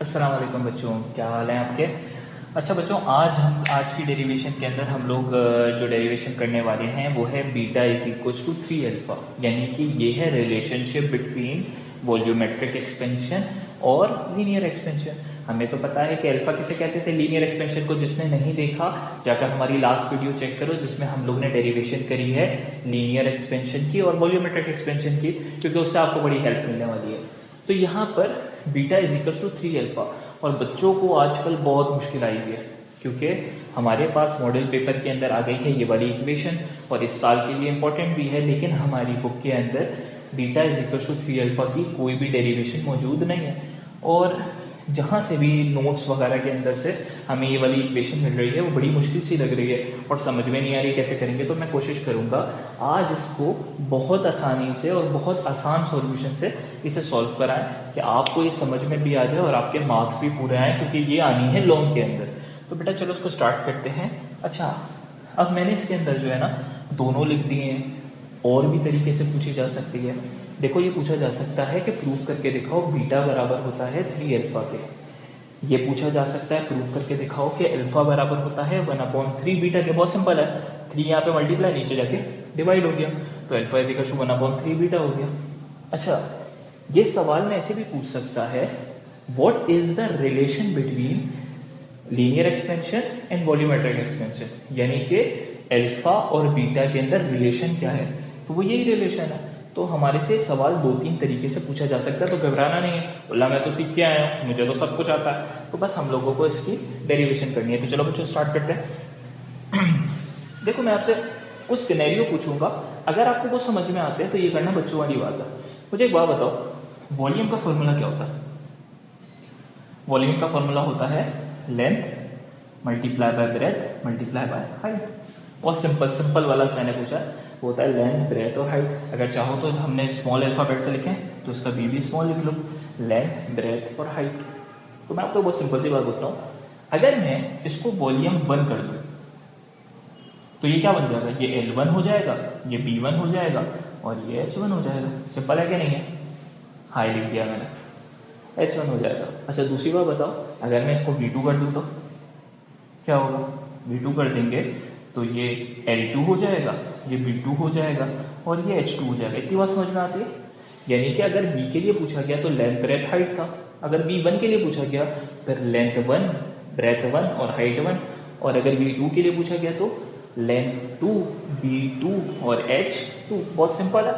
अस्सलाम वालेकुम बच्चों, क्या हाल है आपके। अच्छा बच्चों, आज की डेरिवेशन के अंदर हम लोग जो डेरिवेशन करने वाले हैं वो है beta is equals to 3 alpha. यानी कि ये है रिलेशनशिप बिटवीन वॉल्यूमेट्रिक एक्सपेंशन और लीनियर एक्सपेंशन। हमें तो पता है कि अल्फा किसे कहते थे, लीनियर एक्सपेंशन को। जिसने नहीं देखा जाकर हमारी लास्ट वीडियो चेक करो, जिसमें हम लोग ने डेरिवेशन करी है लीनियर एक्सपेंशन की और वॉल्यूमेट्रिक एक्सपेंशन की, क्योंकि उससे आपको बड़ी हेल्प मिलने वाली है। तो यहाँ पर beta is equal to 3 alpha, और बच्चों को आजकल बहुत मुश्किल आई हुई है, क्योंकि हमारे पास मॉडल पेपर के अंदर आ गई है ये वाली इक्वेशन, और इस साल के लिए इंपॉर्टेंट भी है। लेकिन हमारी बुक के अंदर beta is equal to 3 alpha की कोई भी डेरिवेशन मौजूद नहीं है। और जहाँ से भी नोट्स वगैरह के अंदर से हमें ये वाली इक्वेशन मिल रही है वो बड़ी मुश्किल सी लग रही है और समझ में नहीं आ रही कैसे करेंगे। तो मैं कोशिश करूँगा आज इसको बहुत आसानी से और बहुत आसान सॉल्यूशन से इसे सॉल्व कराएं कि आपको ये समझ में भी आ जाए और आपके मार्क्स भी पूरे आए, क्योंकि ये आनी है लॉन्ग के अंदर। तो बेटा चलो इसको स्टार्ट करते हैं। अच्छा, अब मैंने इसके अंदर जो है ना दोनों लिख दिए हैं। और भी तरीके से पूछी जा सकती है। देखो, ये पूछा जा सकता है कि प्रूव करके दिखाओ बीटा बराबर होता है 3 अल्फा के। ये पूछा जा सकता है प्रूव करके दिखाओ कि अल्फा बराबर होता है 1/3 बीटा के। बहुत सिंपल है, 3 यहाँ पे मल्टीप्लाई, नीचे जाके डिवाइड हो गया, तो अल्फा इक्वल टू 1/3 बीटा हो गया। अच्छा, ये सवाल में ऐसे भी पूछ सकता है what is the relation between linear expansion and volumetric expansion, यानी कि अल्फा और बीटा के अंदर रिलेशन क्या है। तो वो यही रिलेशन है। तो हमारे से सवाल 2-3 तरीके से पूछा जा सकता है, तो घबराना नहीं है। बोला मैं तो सीख के आया हूँ, मुझे तो सब कुछ आता है। तो बस हम लोगों को इसकी डेरिवेशन करनी है। तो चलो बच्चों स्टार्ट करते हैं। देखो, मैं आपसे कुछ सिनेरियो पूछूंगा, अगर आपको वो समझ में आते हैं तो ये करना बच्चों वाली बात है। मुझे एक बात बताओ, वॉल्यूम का फॉर्मूला क्या होता है। वॉल्यूम का फॉर्मूला होता है length multiply by breath multiply by height. बहुत सिंपल सिंपल वाला मैंने पूछा, वो होता है लेंथ ब्रेथ और हाइट। अगर चाहो तो हमने स्मॉल अल्फाबेट से लिखें तो इसका बी भी स्मॉल लिख लो, लेंथ ब्रेथ और हाइट। तो मैं आपको बहुत सिंपल सी बात बताऊँ, अगर मैं इसको वॉल्यूम 1 कर दूँ तो ये क्या बन जाएगा, ये L1 हो जाएगा, ये B1 हो जाएगा और ये H1 हो जाएगा। सिंपल है कि नहीं है। हाई लिख दिया मैंने, H1 हो जाएगा। अच्छा, दूसरी बात बताओ, अगर मैं इसको V2 कर दूँ तो क्या होगा। V2 कर देंगे तो ये L2 हो जाएगा, ये B2 हो जाएगा और ये H2 हो जाएगा। इतनी बात समझ में आती है। यानी कि अगर B के लिए पूछा गया तो लेंथ ब्रेथ हाइट था, अगर B1 के लिए पूछा गया फिर लेंथ 1 ब्रेथ 1 और हाइट 1, और अगर B2 के लिए पूछा गया तो लेंथ 2 B2 और H2। बहुत सिंपल है।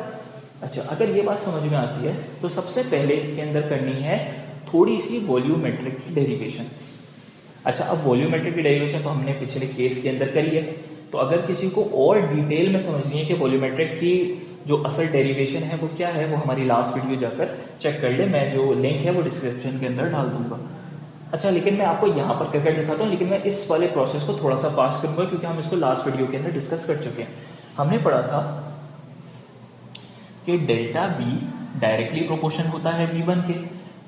अच्छा, अगर ये बात समझ में आती है तो सबसे पहले इसके अंदर करनी है थोड़ी सी वॉल्यूमेट्रिक की डेरिवेशन। अच्छा, अब वॉल्यूमेट्रिक की डेरिवेशन तो हमने पिछले केस के अंदर करी है। तो अगर किसी को और डिटेल में समझनी है कि वॉल्यूमेट्रिक की जो असल डेरिवेशन है वो क्या है, वो हमारी लास्ट वीडियो जाकर चेक कर ले। मैं जो लिंक है वो डिस्क्रिप्शन के अंदर डाल दूंगा। अच्छा, लेकिन मैं आपको यहाँ पर करके दिखाता हूँ, लेकिन मैं इस वाले प्रोसेस को थोड़ा सा फास्ट करूँगा क्योंकि हम इसको लास्ट वीडियो के अंदर डिस्कस कर चुके हैं। हमने पढ़ा था कि डेल्टा बी डायरेक्टली प्रोपोर्शनल होता है V1 के,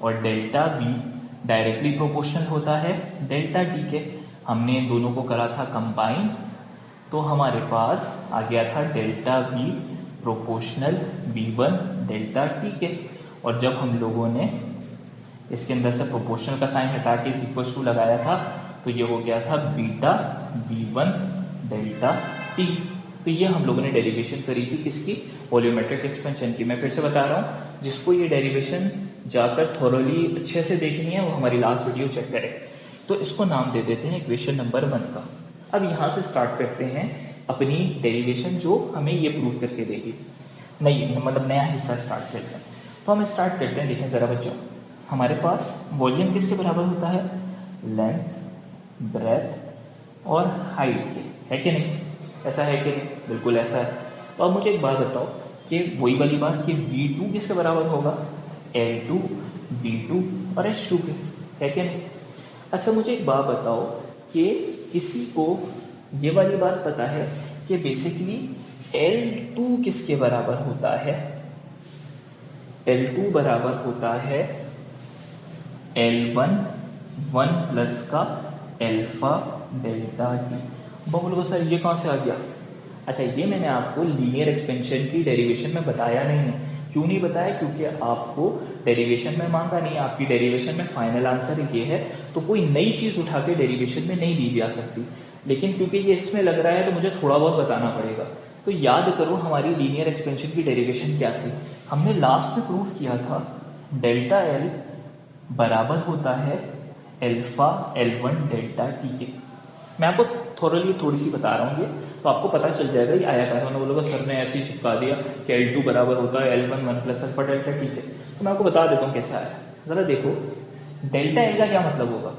और डेल्टा बी डायरेक्टली प्रोपोर्शनल होता है डेल्टा टी के। हमने इन दोनों को करा था कंबाइन, तो हमारे पास आ गया था delta B proportional V1 delta T के। और जब हम लोगों ने इसके अंदर से प्रोपोर्शनल का साइन हटा के इक्वल टू लगाया था तो ये हो गया था बीटा V1 डेल्टा टी। तो ये हम लोगों ने डेरिवेशन करी थी किसकी, वॉल्यूमेट्रिक एक्सपेंशन की। मैं फिर से बता रहा हूँ, जिसको ये डेरिवेशन जाकर थोरोली अच्छे से देखनी है वो हमारी लास्ट वीडियो चेक करें। तो इसको नाम दे देते हैं इक्वेशन नंबर 1 का। अब यहाँ से स्टार्ट करते हैं अपनी डेरिवेशन जो हमें ये प्रूव करके देगी। नहीं मतलब नया हिस्सा स्टार्ट करते हैं। तो हम स्टार्ट करते हैं, देखें ज़रा बच्चों, हमारे पास वॉल्यूम किसके बराबर होता है, लेंथ ब्रेथ और हाइट के, है कि नहीं। ऐसा है कि नहीं, बिल्कुल ऐसा है। तो अब मुझे एक बात बताओ कि वही वाली बात कि V2 किसके बराबर होगा, L2 B2 और H2 के, है कि नहीं। अच्छा, मुझे एक बात बताओ कि किसी को ये वाली बात पता है कि बेसिकली L2 किसके बराबर होता है। L2 बराबर होता है L1 1 प्लस का अल्फा डेल्टा टी। बोलो सर ये कहाँ से आ गया। अच्छा, ये मैंने आपको लीनियर एक्सपेंशन की डेरिवेशन में बताया नहीं है क्यों नहीं बताया? क्योंकि आपको डेरिवेशन में मांगा नहीं, आपकी डेरिवेशन में फाइनल आंसर ये है, तो कोई नई चीज़ उठा के डेरिवेशन में नहीं दी जा सकती। लेकिन क्योंकि ये इसमें लग रहा है तो मुझे थोड़ा बहुत बताना पड़ेगा। तो याद करो हमारी लीनियर एक्सपेंशन की डेरिवेशन क्या थी। हमने लास्ट में प्रूव किया था डेल्टा एल बराबर होता है अल्फा L1 डेल्टा टी के। मैं आपको थोड़ी सी बता रहा हूँ ये, तो आपको पता चल जाएगा ये आया कहाँ। उन्होंने बोला सर ने ऐसे ही चिपका दिया कि L2 बराबर होता है L1 1 plus alpha delta T के। तो मैं आपको बता देता हूँ कैसा आया। ज़रा देखो, डेल्टा एल का क्या मतलब होगा?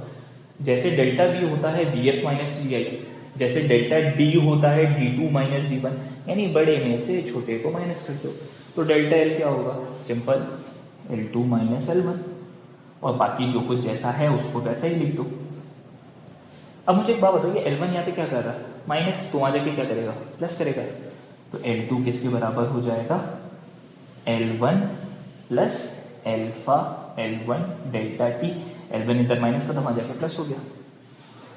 जैसे डेल्टा बी होता है BF माइनस वी आई, जैसे डेल्टा डी होता है D2 माइनस D1, यानी बड़े में से छोटे को माइनस कर दो। तो डेल्टा एल क्या होगा? सिंपल L2 माइनस L1, और बाकी जो कुछ जैसा है उसको वैसा ही लिख दो। अब मुझे एक बात बताओ, ये L1 यहाँ पे क्या कर रहा है? माइनस, तो वहाँ जाके क्या करेगा? प्लस करेगा। तो L2 किसके बराबर हो जाएगा? L1 plus alpha L1 delta T. L1 इधर माइनस था तो वहाँ जाके प्लस हो गया।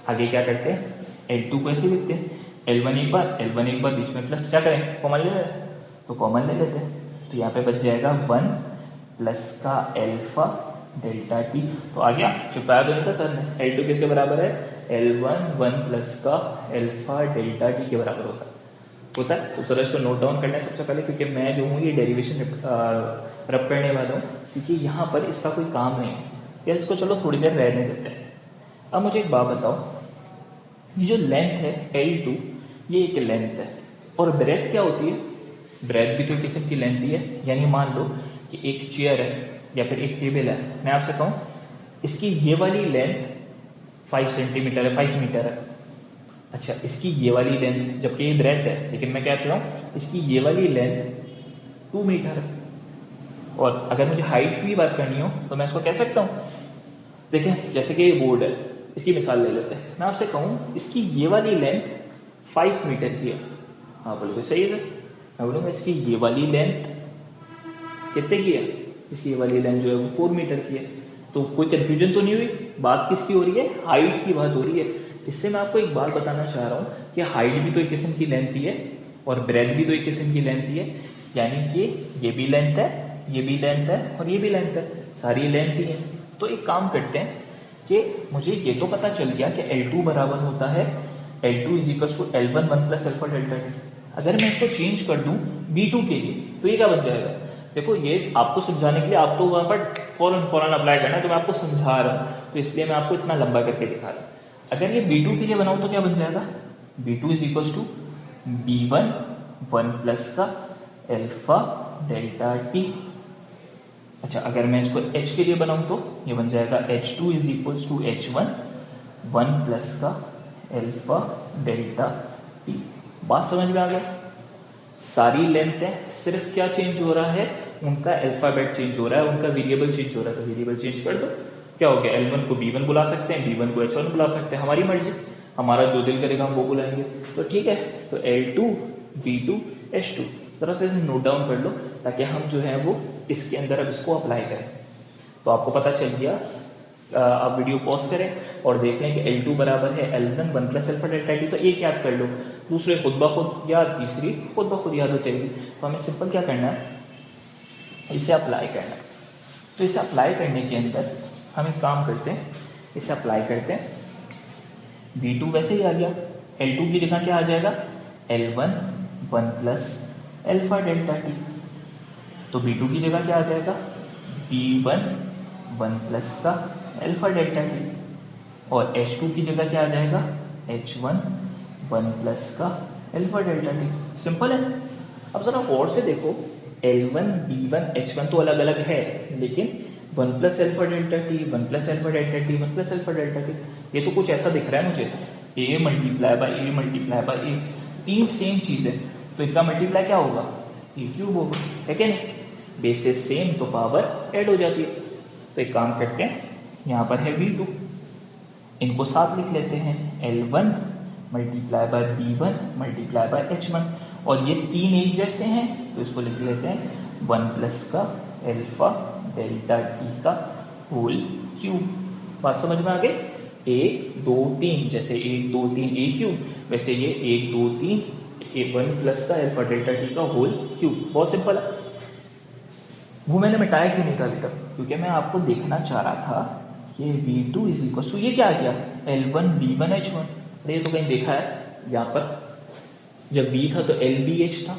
आगे क्या करते हैं? L2 को ऐसे लिखते हैं, L1 एक बार बीच में प्लस, क्या करें? कॉमन ले लेते हैं, तो कॉमन ले लेते हैं। तो यहाँ पे बच जाएगा 1 प्लस का एल्फा डेल्टा टी। तो आ गया, छुपाया तो नहीं था सर ने। L2 किसके बराबर है? L1 1 प्लस का एल्फा डेल्टा टी के बराबर होता है। तो सर इसको नोट डाउन करना है सबसे पहले, क्योंकि मैं जो हूँ ये डेरिवेशन रब करने वाला हूँ, क्योंकि यहाँ पर इसका कोई काम नहीं है, या इसको चलो थोड़ी देर रहने देते हैं। अब मुझे एक बात बताओ, ये जो लेंथ है L2, ये एक लेंथ है, और ब्रेथ क्या होती है? ब्रेथ भी तो किस्म की लेंथ ही है। यानी मान लो कि एक चेयर है या फिर एक टेबल है, मैं आपसे कहूँ इसकी ये वाली लेंथ 5 सेंटीमीटर है, 5 मीटर है। अच्छा, इसकी ये वाली लेंथ, जबकि ये ब्रेथ है, लेकिन मैं कहता हूँ इसकी ये वाली लेंथ 2 मीटर है। और अगर मुझे हाइट की बात करनी हो तो मैं इसको कह सकता हूँ, देखें जैसे कि ये बोर्ड है, इसकी मिसाल ले लेते हैं। मैं आपसे कहूँ इसकी ये वाली लेंथ 5 मीटर की है, हाँ बोलोगे सही है सर। मैं बोलूँगा इसकी ये वाली लेंथ कितने की है? इसकी ये वाली लेंथ जो है वो 4 मीटर की है। तो कोई कंफ्यूजन तो नहीं हुई? बात किसकी हो रही है? हाइट की बात हो रही है। इससे मैं आपको एक बात बताना चाह रहा हूँ कि हाइट भी तो एक किस्म की लेंथ ही है, और ब्रेथ भी तो एक किस्म की लेंथ ही है। यानी कि ये भी लेंथ है, ये भी लेंथ है, और ये भी लेंथ है, सारी लेंथ ही है। तो एक काम करते हैं कि मुझे ये तो पता चल गया कि L2 बराबर होता है L2 is equal to L1 1 plus alpha delta T. अगर मैं इसको चेंज कर दूं B2 के लिए तो ये क्या बन जाएगा? देखो ये आपको समझाने के लिए, आप तो वहाँ पर फौरन अप्लाई करना है, तो मैं आपको समझा रहा हूँ, तो इसलिए मैं आपको इतना लंबा करके दिखा रहा हूँ। अगर ये B2 के लिए बनाऊँ तो क्या बन जाएगा? B2 is equal to B1 1 plus का अल्फा डेल्टा टी। अच्छा, अगर मैं इसको H के लिए बनाऊँ तो ये बन जाएगा H2 is equal to H1 1 plus का अल्फा डेल्टा टी। बात समझ में आ गया? सारी लेंथ है, सिर्फ क्या चेंज हो रहा है? उनका अल्फाबेट चेंज हो रहा है, उनका वेरिएबल चेंज हो रहा है। तो वेरिएबल चेंज कर दो, क्या हो गया? L1 को B1 बुला सकते हैं, B1 को H1 बुला सकते हैं, हमारी मर्जी, हमारा जो दिल करेगा हम वो बुलाएंगे। तो ठीक है, तो L2 B2 H2 जरा से नोट डाउन कर लो, ताकि हम जो है वो इसके अंदर अब इसको अप्लाई करें। तो आपको पता चल गया। आप वीडियो पॉज करें और देख लें कि L2 बराबर है L1 1 plus alpha delta T. तो एक याद कर लो, दूसरे खुद ब खुद याद, तीसरी खुद ब खुद याद हो जाएगी। तो हमें सिंपल क्या करना है, इसे अप्लाई करना है। तो इसे अप्लाई करने के अंदर हम एक काम करते हैं, इसे अप्लाई करते हैं। V2 वैसे ही आ गया, L2 की जगह क्या आ जाएगा? L1 1 plus alpha delta T. तो B2 की जगह क्या आ जाएगा? B1 1 प्लस का अल्फा डेल्टा टी। और H2 की जगह क्या आ जाएगा? H1 1 प्लस का अल्फा डेल्टा टी। सिंपल है। अब जरा और से देखो, L1 B1 H1 तो अलग अलग है, लेकिन 1 plus alpha delta T 1 plus alpha delta T 1 plus alpha delta T, ये तो कुछ ऐसा दिख रहा है मुझे, A मल्टीप्लाई बाई A, तीन सेम चीज़ है, तो इनका मल्टीप्लाई क्या होगा? A क्यूब होगा, है क्या नहीं? बेसिस सेम तो पावर ऐड हो जाती है। तो एक काम करते हैं, यहाँ पर है V2, इनको साथ लिख लेते हैं, L1 multiply by B1 multiply by H1, और ये तीन एक जैसे हैं तो इसको लिख लेते हैं 1 प्लस का अल्फा डेल्टा टी का होल क्यूब। बात समझ में आ गई? 1 2 3, जैसे 1 2 3 A क्यूब, वैसे ये 1 2 3 1 प्लस का अल्फा डेल्टा टी का होल क्यूब। बहुत सिंपल है। वो मैंने मिटाया क्यों नहीं था अभी तक, क्योंकि मैं आपको देखना चाह रहा था कि V2 इज इक्वल टू, ये क्या आ गया, L1V1H1। अरे ये तो कहीं देखा है यहाँ पर, जब V था तो LBH था,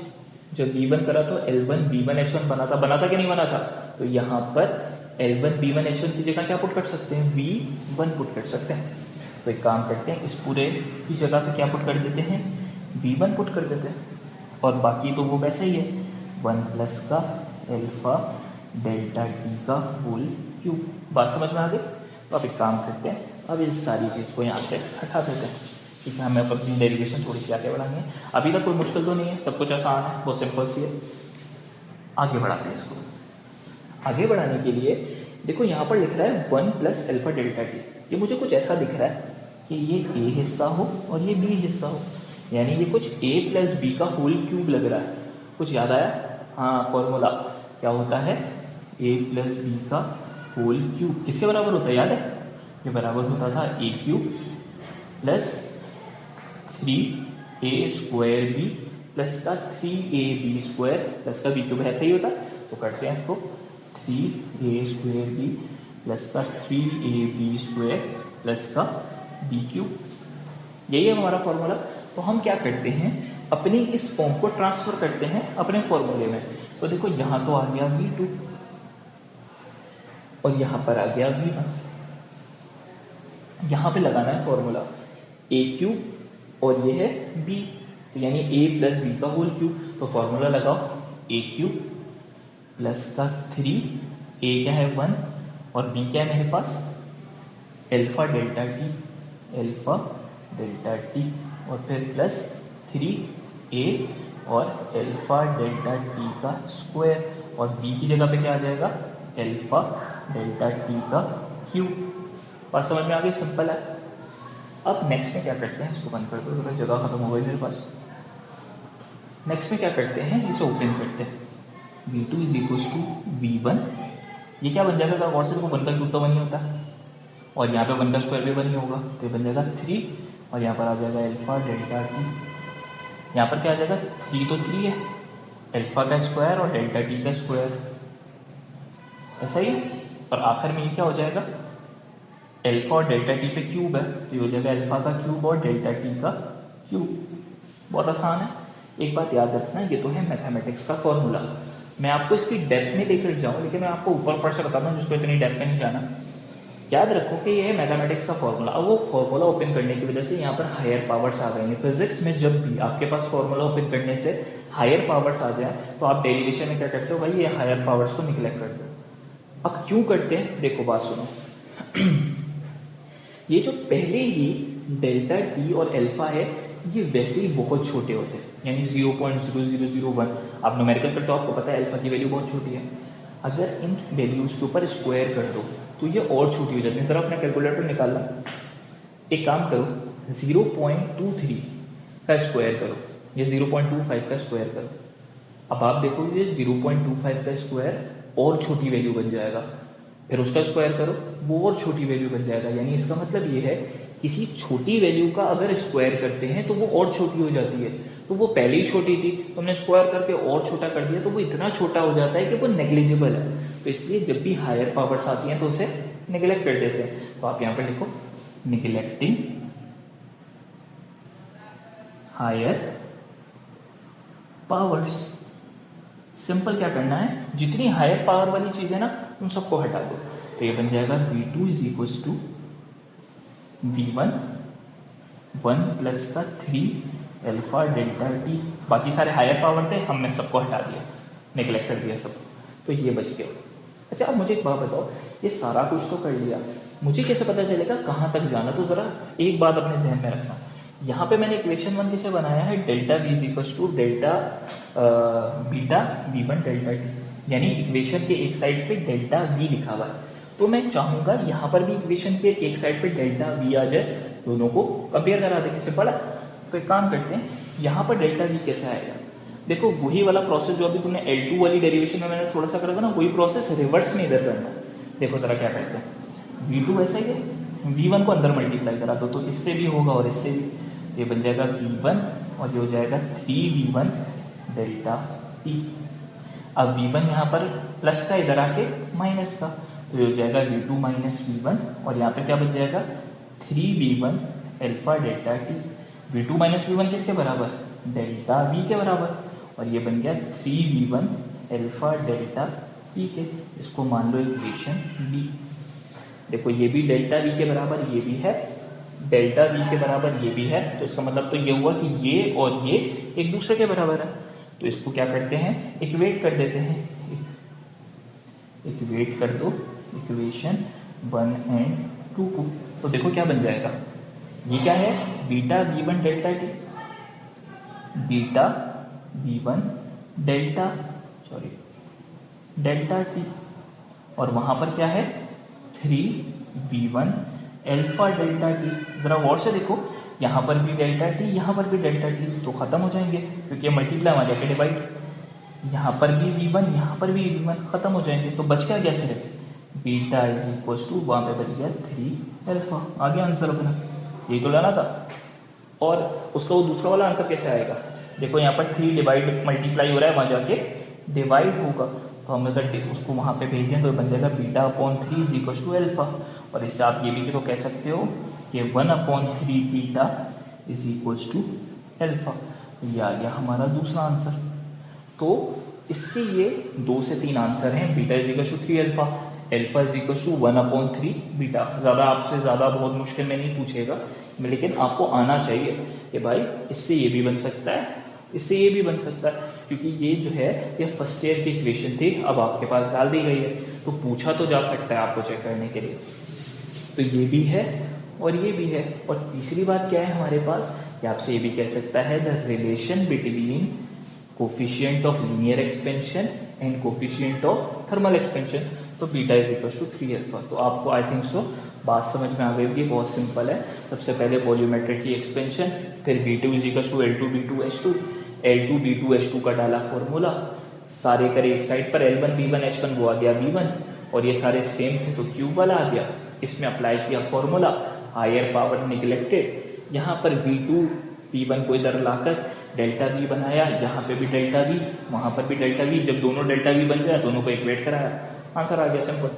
जब V1 करा तो L1V1H1 बना था कि नहीं बना था। तो यहाँ पर L1V1H1 की जगह क्या पुट कर सकते हैं, V1 पुट कर सकते हैं। तो एक काम करते हैं, इस पूरे की जगह पे क्या पुट कर देते हैं, V1 पुट कर देते हैं, और बाकी तो वो वैसे ही है, 1 प्लस का अल्फा डेल्टा टी का होल क्यूब। बात समझ में आ गई। तो अब एक काम करते हैं, अब इस सारी चीज़ को यहाँ से हटा देते हैं, ठीक है। हमें अपनी डेरिवेशन थोड़ी सी आगे बढ़ानी है। अभी तक कोई मुश्किल तो नहीं है, सब कुछ आसान है, बहुत सिंपल सी है। आगे बढ़ाते हैं इसको। आगे बढ़ाने के लिए देखो यहाँ पर लिख रहा है 1 प्लस अल्फा डेल्टा टी। ये मुझे कुछ ऐसा दिख रहा है कि ये ए हिस्सा हो और ये बी हिस्सा हो, यानी ये कुछ a प्लस बी का होल क्यूब लग रहा है। कुछ याद आया? हाँ, फॉर्मूला क्या होता है, a प्लस बी का होल क्यूब किसके बराबर होता है, याद है? ये बराबर होता था a cube plus 3a square B plus का 3ab स्क्वायर प्लस का बी क्यूब है, सही होता। तो करते हैं इसको, 3a स्क्वायर बी प्लस का 3ab स्क्वायर प्लस का बी क्यूब, यही है हमारा फॉर्मूला। तो हम क्या करते हैं, अपनी इस फॉर्म को ट्रांसफर करते हैं अपने फॉर्मूले में। तो देखो यहाँ तो आ गया V2 और यहाँ पर आ गया V1। यहाँ पे लगाना है फॉर्मूला a क्यूब और ये है b, तो यानी a प्लस बी का होल क्यूब। तो फॉर्मूला लगाओ, a क्यूब प्लस का 3, a क्या है 1 और b क्या है मेरे पास, alpha delta T, alpha delta T, और फिर प्लस 3a और अल्फा डेल्टा टी का स्क्वायर, और b की जगह पे क्या आ जाएगा, अल्फा डेल्टा टी का क्यूब। बात समझ में आ गई, सिंपल है। अब नेक्स्ट में क्या करते हैं, इसको बंद कर दो, तो जगह खत्म हो गई मेरे पास। नेक्स्ट में क्या करते हैं, इसे ओपन करते हैं, V2 is equal to V1। ये क्या बन जाएगा, और से देखो 1 का क्यूब तो 1 ही होता है, और यहाँ पे 1 का स्क्वायर भी 1 ही होगा, तो ये बन जाएगा 3, और यहाँ पर आ जाएगा अल्फा डेल्टा टी। यहाँ पर क्या आ जाएगा, 3 तो 3 है, अल्फा का स्क्वायर और डेल्टा टी का स्क्वायर, ऐसा ही। और आखिर में ये क्या हो जाएगा, अल्फा और डेल्टा टी पे क्यूब है, तो ये हो जाएगा अल्फा का क्यूब और डेल्टा टी का क्यूब। बहुत आसान है। एक बात याद रखना, ये तो है मैथमेटिक्स का फॉर्मूला। मैं आपको इसकी डेप्थ में लेकर जाऊँ, लेकिन मैं आपको ऊपर ऊपर से बताता हूँ, जिसको इतनी डेप्थ में नहीं जाना। याद रखो कि ये है मैथमेटिक्स का फॉर्मूला। अब वो फॉर्मूला ओपन करने की वजह से यहाँ पर हायर पावर्स आ गई हैं। फिजिक्स में जब भी आपके पास फॉर्मूला ओपन करने से हायर पावर्स आ जाए, तो आप डेरिवेशन में क्या करते हो, भाई ये हायर पावर्स को निगलेक्ट करते हो। अब क्यों करते हैं, देखो बात सुनो। ये जो पहले ही डेल्टा टी और अल्फा है, ये वैसे ही बहुत छोटे होते हैं, यानी 0.0001। आप न्यूमेरिकल करते हो, आपको पता है अल्फा की वैल्यू बहुत छोटी है। अगर इन वैल्यूज के ऊपर स्क्वायर कर दो तो ये और छोटी हो जाती है। जरा अपना कैलकुलेटर निकालना, एक काम करो, 0.23 का स्क्वायर करो, ये 0.25 का स्क्वायर करो। अब आप देखो, ये 0.25 का स्क्वायर और छोटी वैल्यू बन जाएगा, फिर उसका स्क्वायर करो, वो और छोटी वैल्यू बन जाएगा। यानी इसका मतलब ये है, किसी छोटी वैल्यू का अगर स्क्वायर करते हैं तो वो और छोटी हो जाती है। तो वो पहले ही छोटी थी, तो हमने स्क्वायर करके और छोटा कर दिया, तो वो इतना छोटा हो जाता है कि वो नेग्लिजिबल है। तो इसलिए जब भी हायर पावर्स आती हैं तो उसे निगलेक्ट कर देते हैं। तो आप यहाँ पर लिखो, निगलेक्टिंग हायर पावर्स। सिंपल क्या करना है, जितनी हायर पावर वाली चीज है ना, उन सबको हटा दो। तो ये बन जाएगा V2 is equal to V1 1 plus का 3 अल्फा डेल्टा टी। बाकी सारे हायर पावर थे, हमने सबको हटा दिया, नेगलेक्ट कर दिया सब, तो ये बच गया। अच्छा, अब मुझे एक बात बताओ, ये सारा कुछ तो कर लिया, मुझे कैसे पता चलेगा कहाँ तक जाना? तो जरा एक बात अपने जहन में रखना, यहाँ पे मैंने इक्वेशन 1 कैसे बनाया है, delta V is equal to delta beta V1 delta T, यानी इक्वेशन के एक साइड पे डेल्टा V लिखा हुआ है। तो मैं चाहूंगा यहाँ पर भी इक्वेशन के एक साइड पे डेल्टा V आ जाए, दोनों को कंपेयर करा देंगे, सिंपल है। तो एक काम करते हैं, यहाँ पर डेल्टा V कैसे आएगा, देखो वही वाला प्रोसेस जो अभी तुमने L2 वाली डेरिवेशन में मैंने थोड़ा सा करा था ना, वही प्रोसेस रिवर्स में इधर करना। देखो जरा क्या करते हैं, V2 ऐसा ही है, V1 को अंदर मल्टीप्लाई करा दो, तो इससे भी होगा और इससे भी, ये बन जाएगा V1 और ये हो जाएगा 3V1 डेल्टा टी। अब V1 यहाँ पर प्लस का, इधर आके माइनस का, तो ये हो जाएगा V2 माइनस V1 और यहाँ पे क्या बच जाएगा 3V1 alpha delta T. V2 minus V1 किसके बराबर, डेल्टा V के बराबर, और ये बन गया 3V1 अल्फा डेल्टा पी के। इसको मान लो इक्वेशन बी। देखो ये भी डेल्टा वी के बराबर, ये भी है डेल्टा वी के बराबर, ये भी है, तो इसका मतलब तो ये हुआ कि ये और ये एक दूसरे के बराबर है। तो इसको क्या करते हैं, इक्वेट कर देते हैं, इक्वेट कर दो इक्वेशन 1 एंड 2 को। तो देखो क्या बन जाएगा, ये क्या है beta V1 delta T, beta V1 delta T, और वहां पर क्या है 3V1 अल्फा डेल्टा टी। जरा गौर से देखो, यहाँ पर भी डेल्टा टी, यहाँ पर भी डेल्टा टी, तो खत्म हो जाएंगे क्योंकि मल्टीप्लाई आ जाएगा डिवाइड। यहाँ पर भी V1, यहाँ पर भी V1, खत्म हो जाएंगे। तो बच गया क्या सिर्फ बीटा इज इक्वल टू, वहाँ पे बच गया 3 अल्फा। आ गया आंसर अपना, यही तो लाना था। और उसका वो दूसरा वाला आंसर कैसे आएगा, देखो यहाँ पर 3 डिवाइड मल्टीप्लाई हो रहा है, वहाँ जाके डिवाइड होगा, तो हम अगर उसको वहाँ पे भेजें तो बन जाएगा beta upon 3 is equal to alpha. और इससे आप ये भी तो कह सकते हो कि 1/3 beta is equal to alpha. ये आ गया हमारा दूसरा आंसर। तो इसके ये 2 से 3 आंसर हैं, beta is equal to 3 alpha, alpha is equal to 1/3 beta. ज़्यादा आपसे ज़्यादा बहुत मुश्किल में नहीं पूछेगा, लेकिन आपको आना चाहिए कि भाई इससे ये भी बन सकता है, इससे ये भी बन सकता है, क्योंकि ये जो है ये फर्स्ट ईयर की इक्वेशन थी, अब आपके पास डाल दी गई है, तो पूछा तो जा सकता है आपको चेक करने के लिए। तो ये भी है और ये भी है। और तीसरी बात क्या है हमारे पास, कि आपसे ये भी कह सकता है the relation between coefficient of linear expansion and coefficient of thermal expansion, तो beta is equal to 3 alpha. तो आपको आई थिंक सो बात समझ में आ गई होगी, बहुत सिंपल है। सबसे पहले वॉल्यूमेट्रिक की एक्सपेंशन, फिर V2 is equal to L2 B2 H2, L2 B2 H2 का डाला फॉर्मूला, सारे करे एक साइड पर, L1 B1 H1 वो आ गया B1, और ये सारे सेम थे तो क्यूब वाला आ गया, इसमें अप्लाई किया फॉर्मूला, हायर पावर निगलेक्टेड, यहाँ पर V2 P1 को इधर लाकर डेल्टा V बनाया, यहाँ पे भी डेल्टा V, वहाँ पर भी डेल्टा V, जब दोनों डेल्टा V बन जाए दोनों को इक्वेट कराया, आंसर आ गया सिंपल।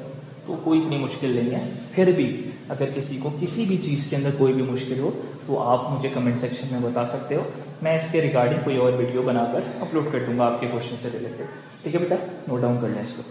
तो कोई इतनी मुश्किल नहीं है। फिर भी अगर किसी को किसी भी चीज़ के अंदर कोई भी मुश्किल हो तो आप मुझे कमेंट सेक्शन में बता सकते हो, मैं इसके रिगार्डिंग कोई और वीडियो बनाकर अपलोड कर दूंगा आपके क्वेश्चन से रिलेटेड। ठीक है बेटा, नोट डाउन कर लें इसको।